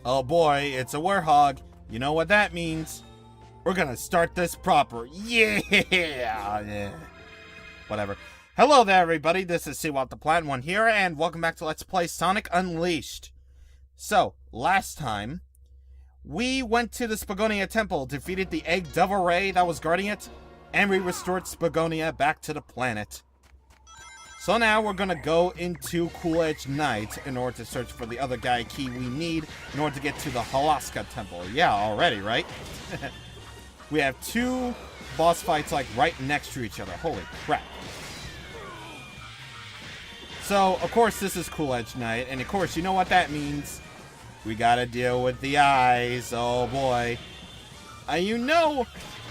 Oh boy, it's a werehog. You know what that means. We're gonna start this proper. Yeah! Whatever. Hello there, everybody. This is CwapTheNintendin here, and welcome back to Let's Play Sonic Unleashed. So, last time, we went to the Spagonia Temple, defeated the egg devil ray that was guarding it, and we restored Spagonia back to the planet. So now we're gonna go into Cool Edge Night in order to search for the other Gaia Key we need in order to get to the Holoska Temple. Yeah, already, right? We have two boss fights like right next to each other. Holy crap. So, of course, this is Cool Edge Night, and of course, you know what that means. We gotta deal with the eyes. Oh boy. You know,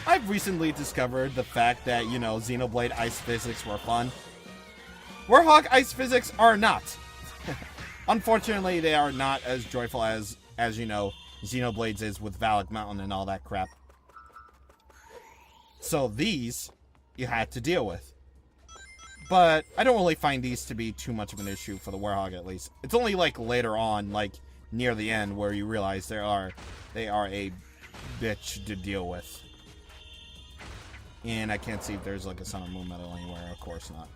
I've recently discovered the fact that, you know, Xenoblade ice physics were fun. Werehog ice physics are not. Unfortunately, they are not as joyful as you know, Xenoblade's is with Valak Mountain and all that crap. So these, you had to deal with. But I don't really find these to be too much of an issue for the Werehog, at least. It's only like later on, like near the end, where you realize they are a bitch to deal with. And I can't see if there's like a Sun or Moon medal anywhere. Of course not.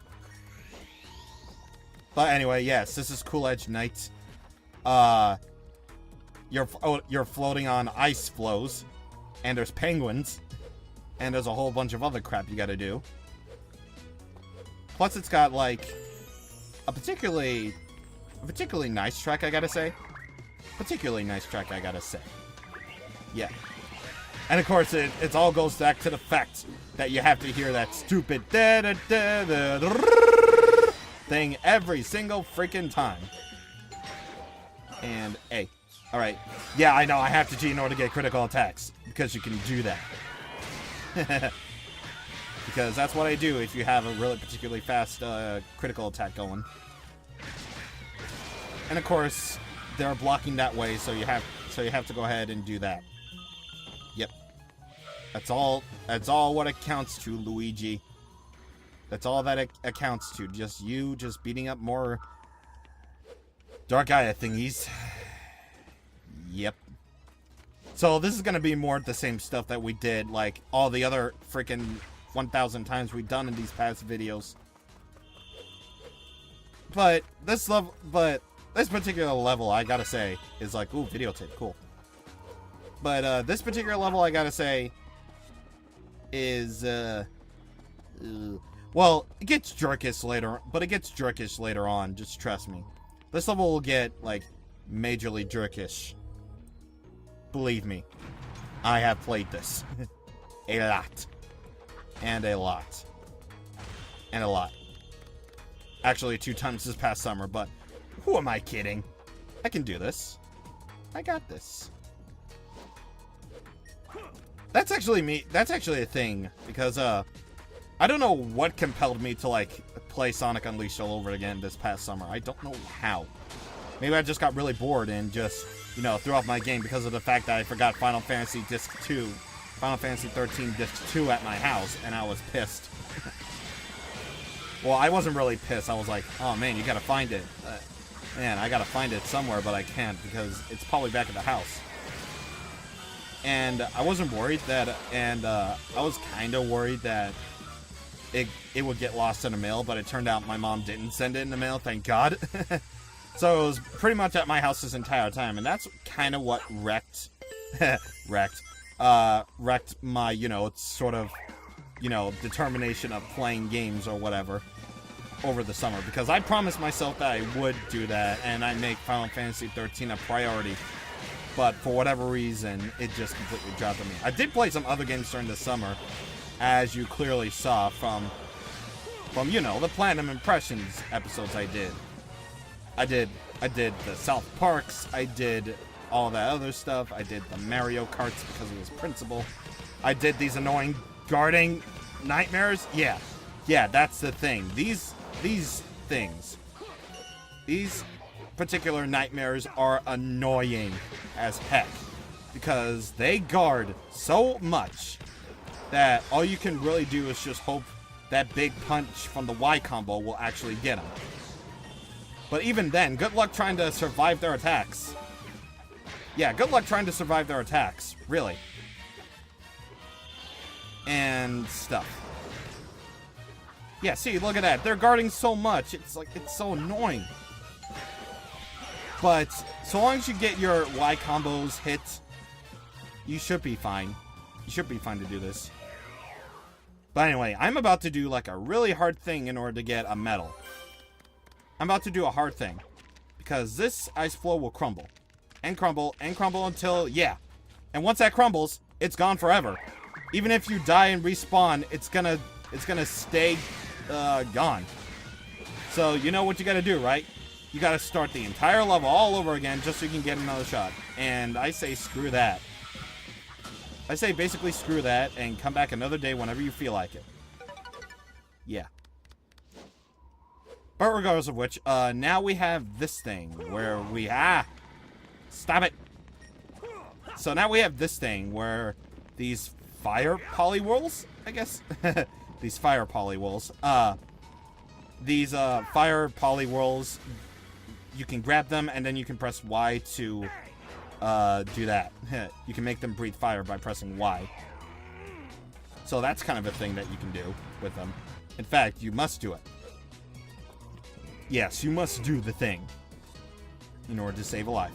But anyway, yes, this is Cool Edge Night. You're floating on ice floes, and there's penguins, and there's a whole bunch of other crap you gotta do. Plus, it's got like a particularly nice track, I gotta say. Yeah. And of course, it all goes back to the fact that you have to hear that stupid thing every single freaking time. And hey, all right, yeah, I know I have to cheat in order to get critical attacks because you can do that. Because that's what I do if you have a really particularly fast critical attack going. And of course, they're blocking that way, so you have to go ahead and do that. Yep. That's all what it counts to, Luigi. That's all that it accounts to. Just you beating up more Dark Gaia thingies. Yep. So this is going to be more of the same stuff that we did, like all the other freaking 1,000 times we've done in these past videos. But this particular level, I gotta say, is like, ooh, videotape, cool. But this particular level, I gotta say, is well, it gets jerkish later, but it gets jerkish later on, just trust me. This level will get, like, majorly jerkish. Believe me, I have played this. A lot. And a lot. And a lot. Actually, 2 times this past summer, but who am I kidding? I can do this. I got this. That's actually a thing, because, I don't know what compelled me to, like, play Sonic Unleashed all over again this past summer. I don't know how. Maybe I just got really bored and just, you know, threw off my game because of the fact that I forgot Final Fantasy 13 Disc 2 at my house, and I was pissed. Well, I wasn't really pissed. I was like, oh man, you gotta find it. Man, I gotta find it somewhere, but I can't because it's probably back at the house. And I wasn't worried that, I was kind of worried that it would get lost in the mail, but it turned out my mom didn't send it in the mail, thank God. So it was pretty much at my house this entire time, and that's kind of what wrecked my, you know, sort of, you know, determination of playing games or whatever over the summer, because I promised myself that I would do that, and I make Final Fantasy 13 a priority, but for whatever reason, it just completely dropped on me. I did play some other games during the summer, as you clearly saw from you know, the Platinum Impressions episodes I did. I did the South Parks, I did all that other stuff, I did the Mario Karts because it was principal. I did these annoying guarding nightmares. Yeah, that's the thing. These things, these particular nightmares are annoying as heck because they guard so much that all you can really do is just hope that big punch from the Y combo will actually get them. But even then, good luck trying to survive their attacks. Yeah, good luck trying to survive their attacks. Really. And stuff. Yeah, see, look at that. They're guarding so much. It's like, it's so annoying. But so long as you get your Y combos hit, you should be fine. You should be fine to do this. But anyway, I'm about to do like a really hard thing in order to get a medal. I'm about to do a hard thing. Because this ice floe will crumble. And crumble, and crumble until, yeah. And once that crumbles, it's gone forever. Even if you die and respawn, it's gonna stay gone. So you know what you gotta do, right? You gotta start the entire level all over again just so you can get another shot. And I say screw that. I say basically screw that and come back another day whenever you feel like it. Yeah. But regardless of which, now we have this thing where we... Stop it! So now we have this thing where these fire polywhirls, I guess? These fire polywhirls. These fire polywhirls, you can grab them and then you can press Y to do that. You can make them breathe fire by pressing Y. So that's kind of a thing that you can do with them. In fact, you must do it. Yes, you must do the thing in order to save a life.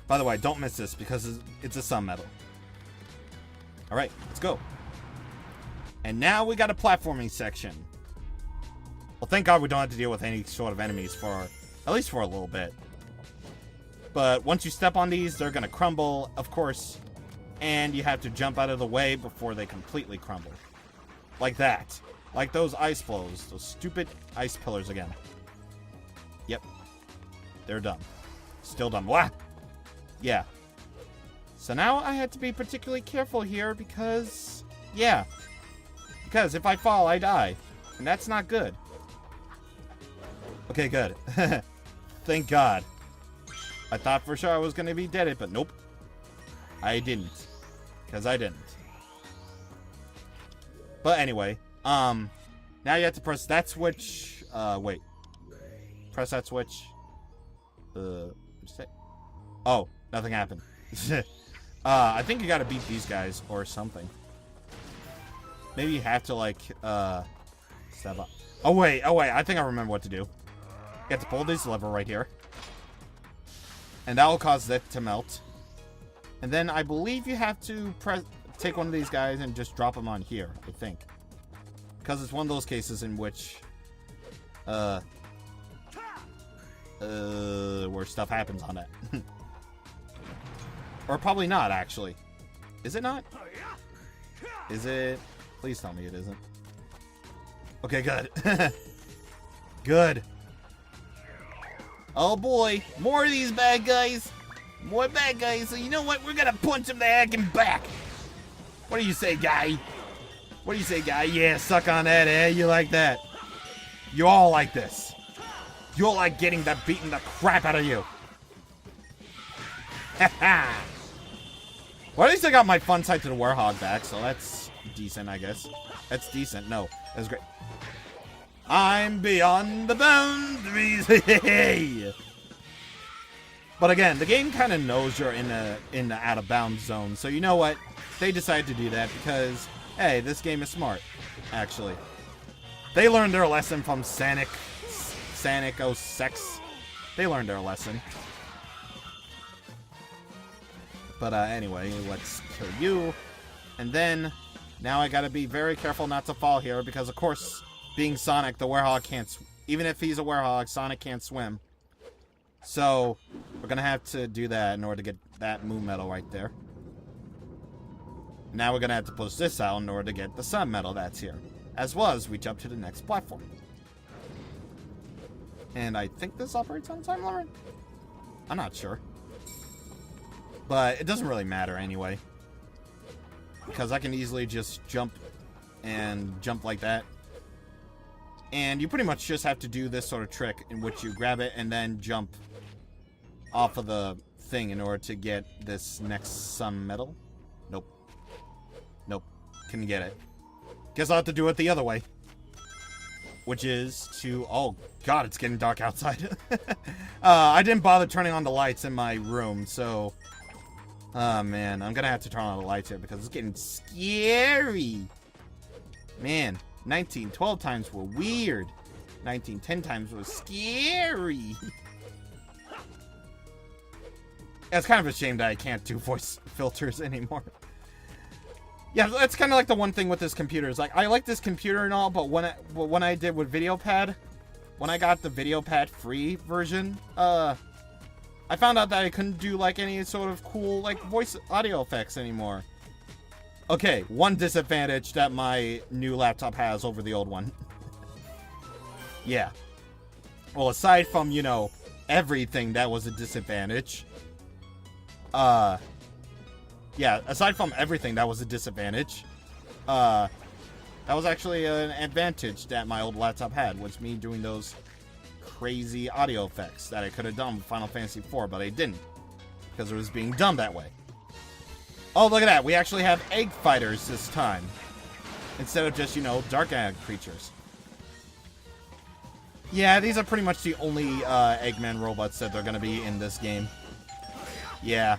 By the way, don't miss this because it's a sun medal. Alright, let's go. And now we got a platforming section. Well, thank God we don't have to deal with any sort of enemies for, at least for a little bit. But once you step on these, they're going to crumble, of course. And you have to jump out of the way before they completely crumble. Like that. Like those ice floes. Those stupid ice pillars again. Yep. They're done. Still done. Wah! Yeah. So now I had to be particularly careful here because... Yeah. Because if I fall, I die. And that's not good. Okay, good. Thank God. I thought for sure I was going to be dead, but nope. I didn't. Because I didn't. But anyway, now you have to press that switch. Wait. Press that switch. Oh, nothing happened. I think you gotta beat these guys or something. Maybe you have to, like, step up. Oh, wait. I think I remember what to do. You have to pull this lever right here. And that will cause it to melt. And then I believe you have to take one of these guys and just drop them on here, I think. Because it's one of those cases in which, where stuff happens on it. Or probably not, actually. Is it not? Is it? Please tell me it isn't. Okay, good. Good. Oh boy, more of these bad guys. More bad guys. So you know what? We're gonna punch them the heck and back. What do you say, guy? What do you say, guy? Yeah, suck on that, eh? You like that? You all like this. You all like getting the beating the crap out of you. Haha. Well, at least I got my fun sight to the werehog back, so that's decent, I guess. That's decent. No, that's great. I'm beyond the boundaries. Hey. But again, the game kind of knows you're in the out of bounds zone, so you know what? They decided to do that because, hey, this game is smart. Actually, they learned their lesson from Sonic 06. They learned their lesson. But anyway, let's kill you. And then, now I gotta be very careful not to fall here, because of course, being Sonic, the werehog can't... Even if he's a werehog, Sonic can't swim. So, we're gonna have to do that in order to get that moon medal right there. Now we're gonna have to push this out in order to get the sun medal that's here. As well as we jump to the next platform. And I think this operates on time limit? I'm not sure. But it doesn't really matter anyway. Because I can easily just jump like that. And you pretty much just have to do this sort of trick in which you grab it and then jump off of the thing in order to get this next sun medal. Nope. Nope. Couldn't get it. Guess I'll have to do it the other way. which is to... Oh, God, it's getting dark outside. I didn't bother turning on the lights in my room, so... Oh, man, I'm gonna have to turn on the lights here because it's getting scary. Man, 1912 times were weird. 1910 times was scary. It's kind of a shame that I can't do voice filters anymore. Yeah, that's kind of like the one thing with this computer. Is like, I like this computer and all, but when I did with VideoPad, when I got the VideoPad free version, I found out that I couldn't do like any sort of cool like voice audio effects anymore. Okay, one disadvantage that my new laptop has over the old one. Yeah. Well, aside from, you know, everything that was a disadvantage. Yeah, aside from everything that was a disadvantage, that was actually an advantage that my old laptop had, was me doing those crazy audio effects that I could have done with Final Fantasy IV, but I didn't, because it was being done that way. Oh, look at that, we actually have egg fighters this time, instead of just, you know, dark egg creatures. Yeah, these are pretty much the only Eggman robots that are going to be in this game. Yeah.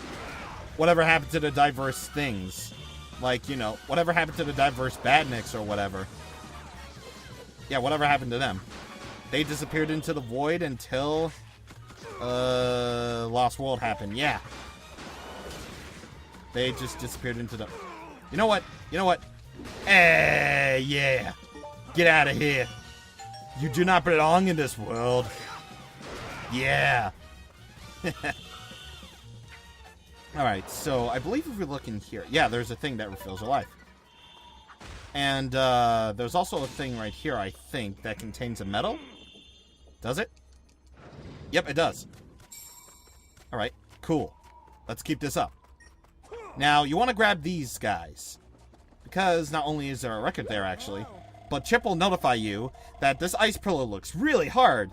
Whatever happened to the diverse things? Like, you know, whatever happened to the diverse badniks or whatever? Yeah, whatever happened to them? They disappeared into the void until Lost World happened. Yeah. They just disappeared into the... You know what? You know what? Yeah. Get out of here. You do not belong in this world. Yeah. Alright, so I believe if we look in here... Yeah, there's a thing that refills your life. And there's also a thing right here, I think, that contains a medal. Does it? Yep, it does. Alright, cool. Let's keep this up. Now, you want to grab these guys. Because not only is there a record there, actually, but Chip will notify you that this ice pillow looks really hard.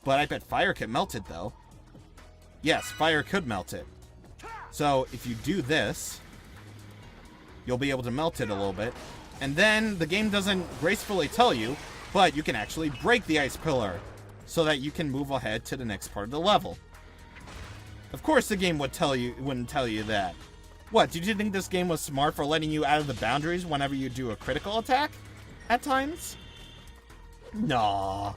But I bet fire could melt it, though. Yes, fire could melt it. So, if you do this, you'll be able to melt it a little bit. And then, the game doesn't gracefully tell you, but you can actually break the ice pillar, so that you can move ahead to the next part of the level. Of course the game wouldn't tell you that. What, did you think this game was smart for letting you out of the boundaries whenever you do a critical attack? At times? Nah.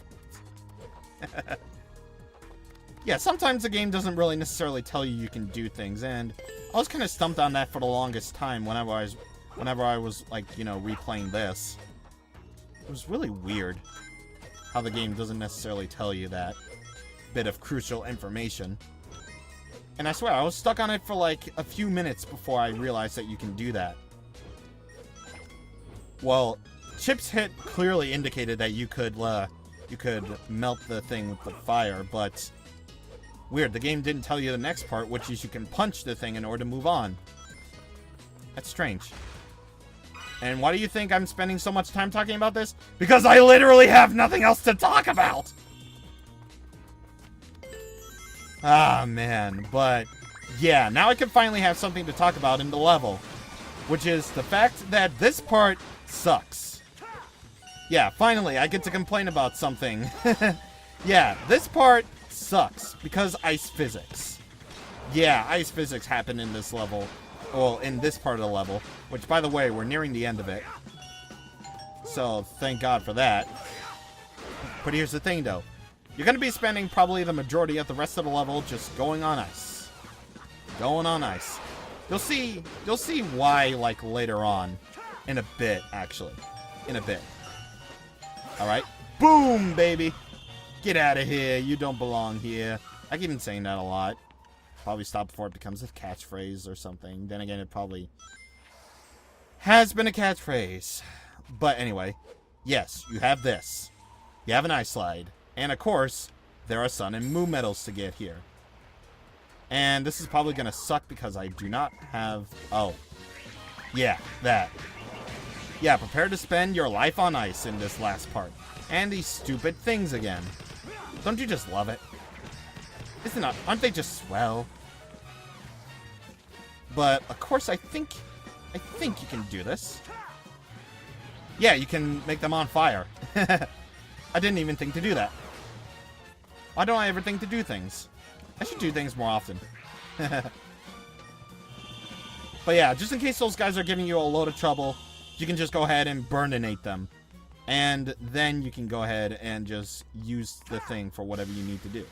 Yeah, sometimes the game doesn't really necessarily tell you you can do things, and I was kind of stumped on that for the longest time whenever I was like, you know, replaying this. It was really weird how the game doesn't necessarily tell you that bit of crucial information. And I swear, I was stuck on it for like a few minutes before I realized that you can do that. Well, Chip's hit clearly indicated that you could melt the thing with the fire, but weird, the game didn't tell you the next part, which is you can punch the thing in order to move on. That's strange. And why do you think I'm spending so much time talking about this? Because I literally have nothing else to talk about! Ah, man. But, yeah, now I can finally have something to talk about in the level. Which is the fact that this part sucks. Yeah, finally, I get to complain about something. Yeah, this part sucks because ice physics. Yeah, ice physics happen in this level. Well, in this part of the level. Which, by the way, we're nearing the end of it. So, thank God for that. But here's the thing, though. You're going to be spending probably the majority of the rest of the level just going on ice. Going on ice. You'll see why, like, later on. In a bit, actually. In a bit. Alright. Boom, baby! Get out of here. You don't belong here. I keep on saying that a lot. Probably stop before it becomes a catchphrase or something. Then again, it probably has been a catchphrase. But anyway, yes, you have this. You have an ice slide. And of course, there are sun and moon medals to get here. And this is probably going to suck because I do not have... Oh. Yeah, that. Yeah, prepare to spend your life on ice in this last part. And these stupid things again. Don't you just love it? Aren't they just swell? But, of course, I think you can do this. Yeah, you can make them on fire. I didn't even think to do that. Why don't I ever think to do things? I should do things more often. But yeah, just in case those guys are giving you a load of trouble, you can just go ahead and burninate them. And then you can go ahead and just use the thing for whatever you need to do.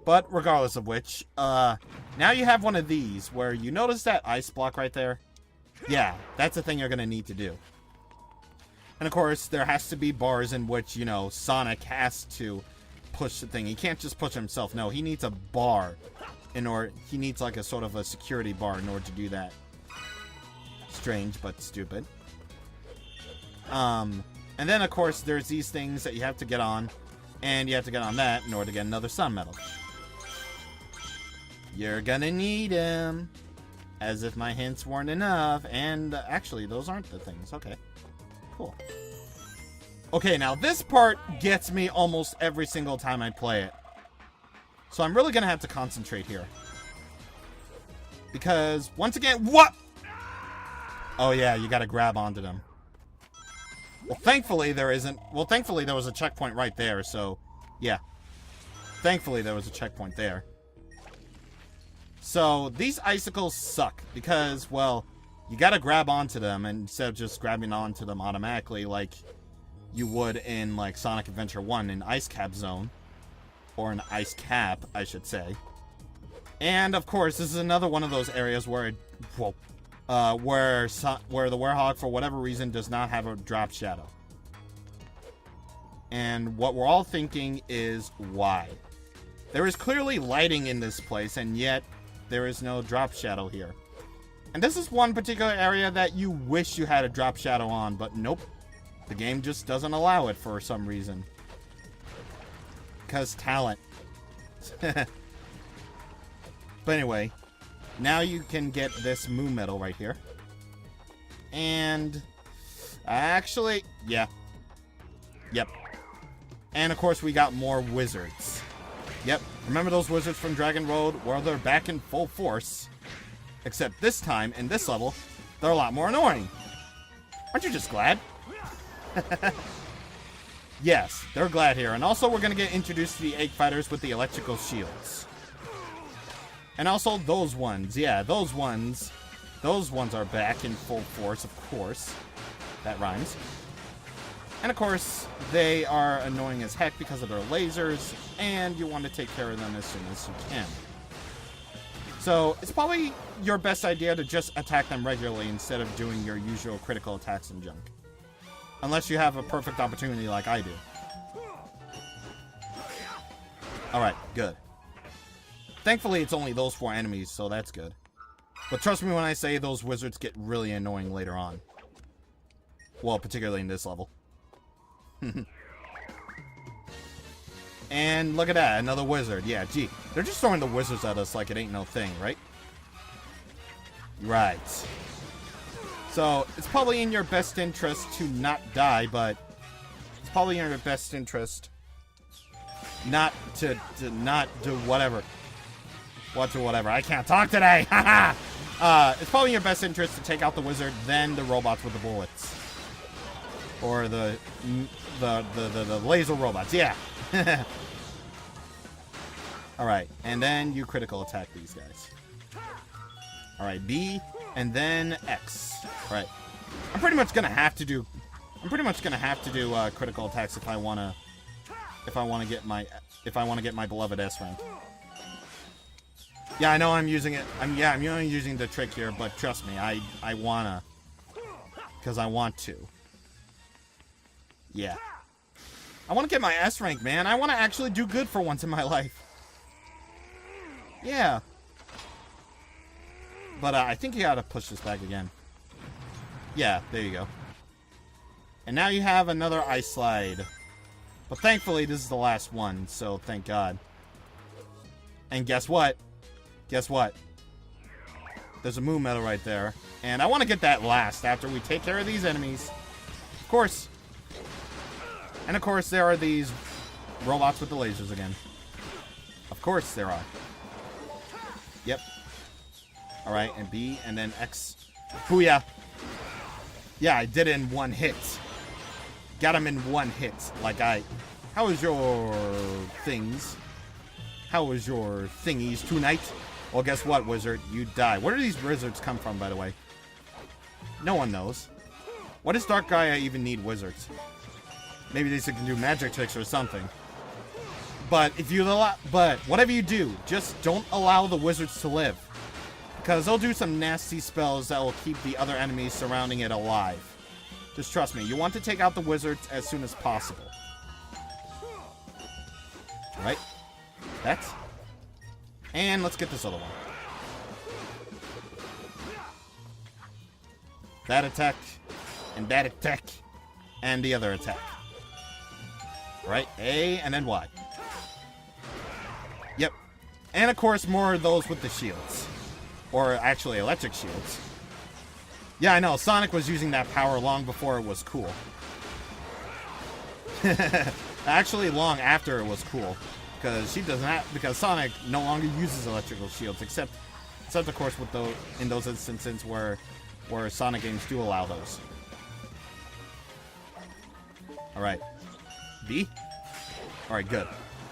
But regardless of which, now you have one of these where you notice that ice block right there? Yeah, that's the thing you're going to need to do. And of course, there has to be bars in which, you know, Sonic has to push the thing. He can't just push himself. No, he needs a bar in order. He needs like a sort of a security bar in order to do that. Strange, but stupid. And then, of course, there's these things that you have to get on. And you have to get on that in order to get another sun medal. You're gonna need him. As if my hints weren't enough. And actually, those aren't the things. Okay. Cool. Okay, now this part gets me almost every single time I play it. So I'm really gonna have to concentrate here. Because, once again, what? Oh yeah, you gotta grab onto them. Well, thankfully there isn't. Well, thankfully there was a checkpoint right there, so yeah. Thankfully there was a checkpoint there. So, these icicles suck because, well, you gotta grab onto them instead of just grabbing onto them automatically like you would in, like, Sonic Adventure 1 in Ice Cap Zone. Or an Ice Cap, I should say. And, of course, this is another one of those areas where where the Werehog, for whatever reason, does not have a drop shadow. And what we're all thinking is, why? There is clearly lighting in this place, and yet there is no drop shadow here. And this is one particular area that you wish you had a drop shadow on, but nope. The game just doesn't allow it for some reason. Because talent. But anyway, now you can get this Moo Medal right here. And actually, yeah. Yep. And of course we got more wizards. Yep. Remember those wizards from Dragon Road? Well, they're back in full force. Except this time, in this level, they're a lot more annoying. Aren't you just glad? Yes, they're glad here. And also we're going to get introduced to the egg fighters with the electrical shields. And also those ones. Yeah, those ones. Those ones are back in full force, of course. That rhymes. And of course, they are annoying as heck because of their lasers. And you want to take care of them as soon as you can. So, it's probably your best idea to just attack them regularly instead of doing your usual critical attacks and junk. Unless you have a perfect opportunity like I do. Alright, good. Thankfully, it's only those 4 enemies, so that's good. But trust me when I say those wizards get really annoying later on. Well, particularly in this level. And look at that, another wizard. Yeah, gee. They're just throwing the wizards at us like it ain't no thing, right? Right. So, it's probably in your best interest to not die, but it's probably in your best interest not to not do whatever. What to whatever. I can't talk today! Haha! It's probably in your best interest to take out the wizard, then the robots with the bullets. Or the laser robots, yeah. Alright, and then you critical attack these guys. Alright, B, and then X. Right. I'm pretty much gonna have to do critical attacks if I wanna get my beloved S rank. Yeah, I know I'm using it. I'm only using the trick here, but trust me, I wanna, because I want to. Yeah. I want to get my S rank, man. I want to actually do good for once in my life. Yeah. But I think you gotta push this back again. Yeah, there you go. And now you have another ice slide. But thankfully, this is the last one, so thank God. And guess what? Guess what? There's a Moo Medal right there. And I want to get that last after we take care of these enemies. Of course. And of course, there are these robots with the lasers again. Of course there are. Yep. Alright, and B, and then X. Booyah! Yeah, I did it in one hit. got him in one hit. Like how is your things? How is your thingies tonight? Well, guess what, wizard? You die. Where do these wizards come from, by the way? No one knows. What does Dark Gaia even need wizards? Maybe they can do magic tricks or something. But if you whatever you do, just don't allow the wizards to live. Because they'll do some nasty spells that will keep the other enemies surrounding it alive. Just trust me, you want to take out the wizards as soon as possible. Right? That. And let's get this other one. That attack. And that attack. And the other attack. Right? A and then Y. Yep. And of course more of those with the shields. Or actually electric shields. Yeah, I know. Sonic was using that power long before it was cool. Actually, long after it was cool. Because Sonic no longer uses electrical shields, except of course with in those instances where Sonic games do allow those. Alright. B? Alright, good.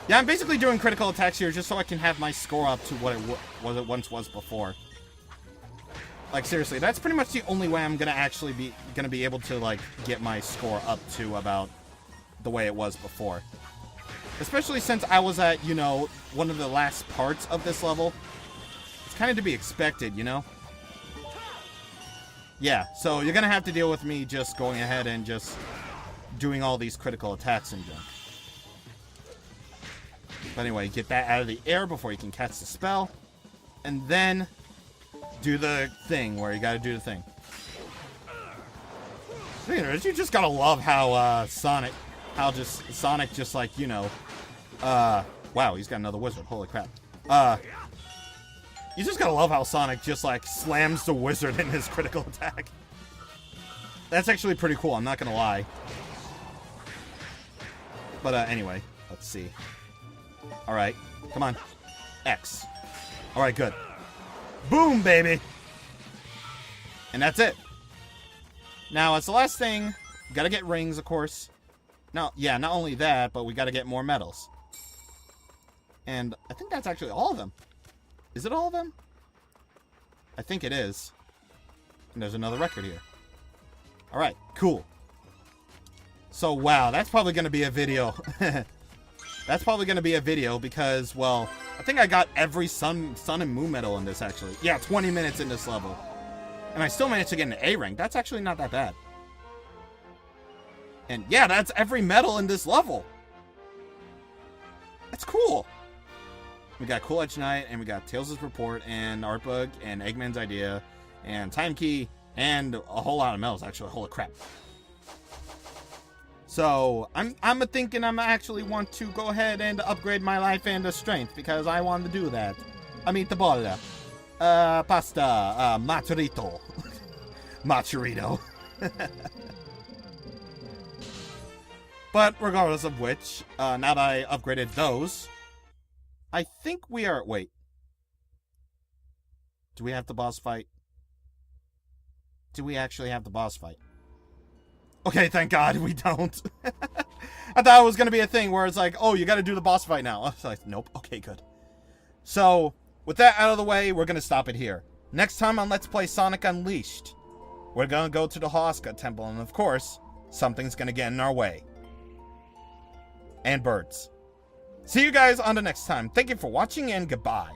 Yeah, I'm basically doing critical attacks here just so I can have my score up to what it once was before. Like, seriously, that's pretty much the only way I'm gonna be able to, like, get my score up to about the way it was before. Especially since I was at, you know, one of the last parts of this level. It's kind of to be expected, you know? Yeah, so you're gonna have to deal with me just going ahead and just doing all these critical attacks and junk. But anyway, get that out of the air before you can catch the spell. And then do the thing where you gotta do the thing. You just gotta love how Sonic just like, you know, wow, he's got another wizard. Holy crap. You just gotta love how Sonic just like slams the wizard in his critical attack. That's actually pretty cool, I'm not gonna lie. But anyway, let's see. Alright, come on. X. Alright, good. Boom, baby! And that's it. Now, as the last thing, we gotta get rings, of course. Now, yeah, not only that, but we gotta get more medals. And I think that's actually all of them. Is it all of them? I think it is. And there's another record here. Alright, cool. So, wow, that's probably gonna be a video. That's probably going to be a video because, well, I think I got every Sun and Moon medal in this, actually. Yeah, 20 minutes in this level. And I still managed to get an A rank. That's actually not that bad. And yeah, that's every medal in this level. That's cool. We got Cool Edge Knight, and we got Tails' Report, and Artbug, and Eggman's Idea, and Time Key, and a whole lot of medals, actually. Holy crap. So, I'm thinking I'm actually want to go ahead and upgrade my life and strength, because I want to do that. I mean, the bolla. Pasta, maturito. Maturito. But, regardless of which, now that I upgraded those, I think we are... Wait. Do we have the boss fight? Do we actually have the boss fight? Okay, thank God we don't. I thought it was going to be a thing where it's like, oh, you got to do the boss fight now. I was like, nope. Okay, good. So, with that out of the way, we're going to stop it here. Next time on Let's Play Sonic Unleashed, we're going to go to the Holoska Temple, and of course, something's going to get in our way. And birds. See you guys on the next time. Thank you for watching, and goodbye.